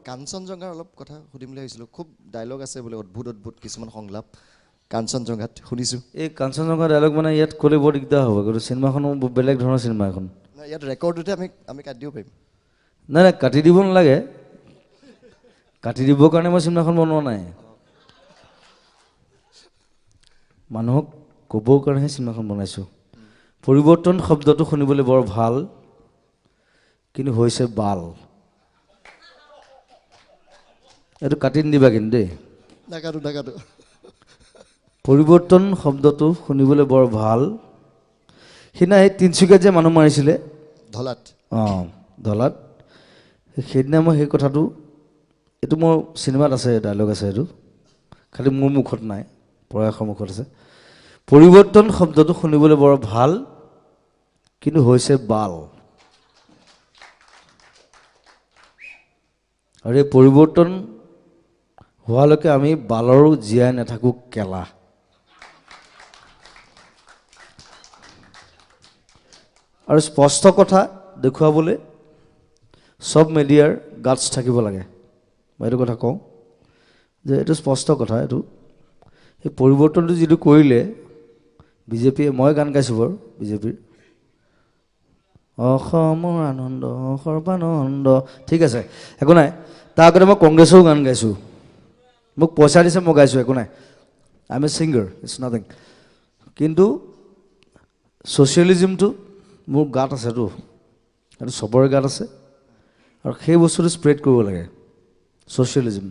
কাঞ্চনজংঘাৰ অলপ কথা সুধিম বুলি ভাবিছিলোঁ খুব ডায়লগ আছে বোলে অদ্ভুত অদ্ভুত কিছুমান সংলাপ কাঞ্চনজংঘাত শুনিছোঁ এই কাঞ্চনজংঘা ডায়লগ মানে ইয়াত ক'লে বৰ দিগদাৰ হ'ব কিন্তু চিনেমাখনো বেলেগ ধৰণৰ চিনেমা এখন ইয়াত ৰেকৰ্ডতে আমি কাটি দিব পাৰিম নাই নাই কাটি দিব নালাগে কাটি দিবৰ কাৰণে মই চিনেমাখন বনোৱা নাই মানুহক ক'বৰ কাৰণেহে চিনেমাখন বনাইছোঁ পৰিৱৰ্তন শব্দটো শুনিবলৈ বৰ ভাল কিন্তু হৈছে বাল এইটো কাটি নিদিবা কিন্তু দেই নাকাটো পৰিৱৰ্তন শব্দটো শুনিবলৈ বৰ ভাল সেইদিনা এই তিনিচুকীয়াত যে মানুহ মাৰিছিলে ধলাত ধলাত সেইদিনা মই সেই কথাটো এইটো মোৰ চিনেমাত আছে ডায়লগ আছে এইটো খালি মোৰ মুখত নাই প্ৰয়াসৰ মুখত আছে পৰিৱৰ্তন শব্দটো শুনিবলৈ বৰ ভাল কিন্তু হৈছে বাল আৰু এই পৰিৱৰ্তন হোৱালৈকে আমি বালৰো জীয়াই নাথাকোঁ কেলা আৰু স্পষ্ট কথা দেখুৱাবলৈ চব মিডিয়াৰ গাটছ থাকিব লাগে মই এইটো কথা কওঁ যে এইটো স্পষ্ট কথা এইটো এই পৰিৱৰ্তনটো যিটো কৰিলে বিজেপিয়ে মই গান গাইছোঁ বাৰু বিজেপিৰ অসমৰ আনন্দ সৰ্বানন্দ ঠিক আছে একো নাই তাৰ আগতে মই কংগ্ৰেছৰো গান গাইছোঁ মোক পইচা দিছে মই গাইছোঁ একো নাই I am a singer it's nothing কিন্তু ছ'চিয়েলিজিমটো মোৰ গাত আছেতো এইটো চবৰে গাত আছে আৰু সেই বস্তুটো স্প্ৰেড কৰিব লাগে ছ'চিয়েলিজিম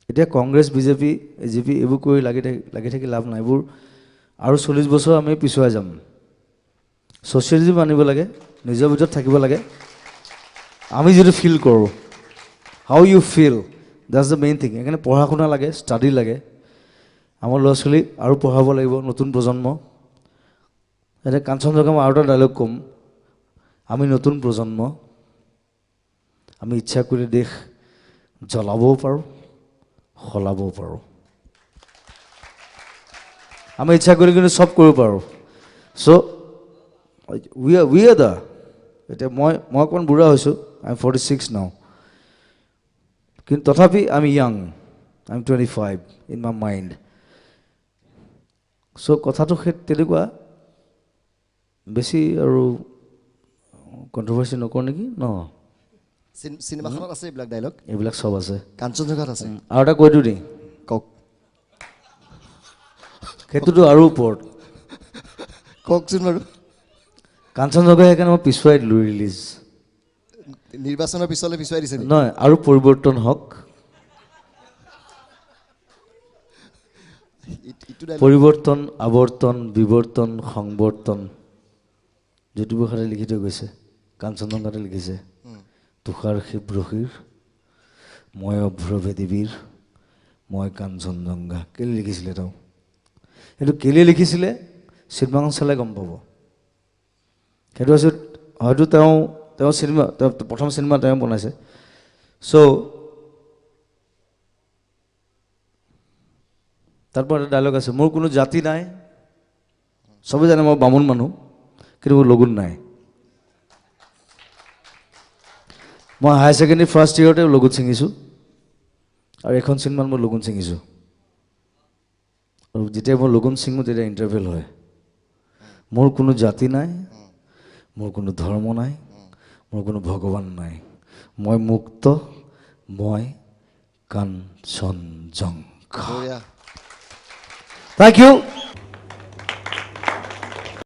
এতিয়া কংগ্ৰেছ বিজেপি এজিপি এইবোৰ কৰি লাগি থাকি লাভ নাই এইবোৰ আৰু 40 বছৰ আমি পিছুৱাই যাম ছ'চিয়েলিজিম আনিব লাগে নিজৰ ভিতৰত থাকিব লাগে আমি যিটো ফিল কৰোঁ how you feel that's the main thing সেইকাৰণে পঢ়া শুনা লাগে ষ্টাডি লাগে আমাৰ ল'ৰা ছোৱালীক আৰু পঢ়াব লাগিব নতুন প্ৰজন্ম এতিয়া কাঞ্চনজংঘা মই আৰু এটা ডায়লগ ক'ম আমি নতুন প্ৰজন্ম আমি ইচ্ছা কৰিলে দেশ জ্বলাবও পাৰোঁ সলাবও পাৰোঁ আমি ইচ্ছা কৰিলে কিন্তু চব কৰিব পাৰোঁ চ' উই আৰ দ্য এতিয়া মই অকণমান বুঢ়া হৈছোঁ আই এম 46 নাও কিন্তু তথাপি I am young I am 25 in my mind চ' কথাটো সেই তেনেকুৱা বেছি আৰু কণ্ট্ৰভাৰ্চি নকৰোঁ নেকি ন চিনেমাখনত আছে এইবিলাক ডায়লগ এইবিলাক চব আছে কাঞ্চনজংঘাত আছে আৰু এটা কৈ দিওঁ নি কওক সেইটোতো আৰু ওপৰত কওকচোন বাৰু কাঞ্চনজংঘা সেইকাৰণে মই পিছুৱাই দিলোঁ ৰিলিজ নিৰ্বাচনৰ পিছলৈ পিছুৱাই দিছে নহয় আৰু পৰিৱৰ্তন হওক পৰিৱৰ্তন আৱৰ্তন বিৱৰ্তন সংৱৰ্তন জ্যোতিপ্ৰসাদে লিখি থৈ গৈছে কাঞ্চনজংঘাতে লিখিছে তুষাৰ শিৱৰশীৰ মই অভ্ৰভেদীবীৰ মই কাঞ্চনজংঘা কেলৈ লিখিছিলে তেওঁ সেইটো কেলৈ লিখিছিলে চিনেমাখন চালে গম পাব সেইটো হৈছে হয়তো তেওঁ চিনেমা প্ৰথম চিনেমা তেওঁ বনাইছে চ' তাৰপৰা এটা ডায়লগ আছে মোৰ কোনো জাতি নাই চবেই জানে মই বামুণ মানুহ কিন্তু মোৰ লগুণ নাই মই হায়াৰ ছেকেণ্ডেৰী ফাৰ্ষ্ট ইয়েৰতে লগুণ ছিঙিছোঁ আৰু এখন চিনেমাত মই লগুণ ছিঙিছোঁ আৰু যেতিয়া মই লগুণ ছিঙো তেতিয়া ইণ্টাৰভেল হয় মোৰ কোনো জাতি নাই মোৰ কোনো ধৰ্ম নাই মোৰ কোনো ভগৱান নাই মই মুক্ত মই কাঞ্চনজংঘা বঢ়িয়া Thank you.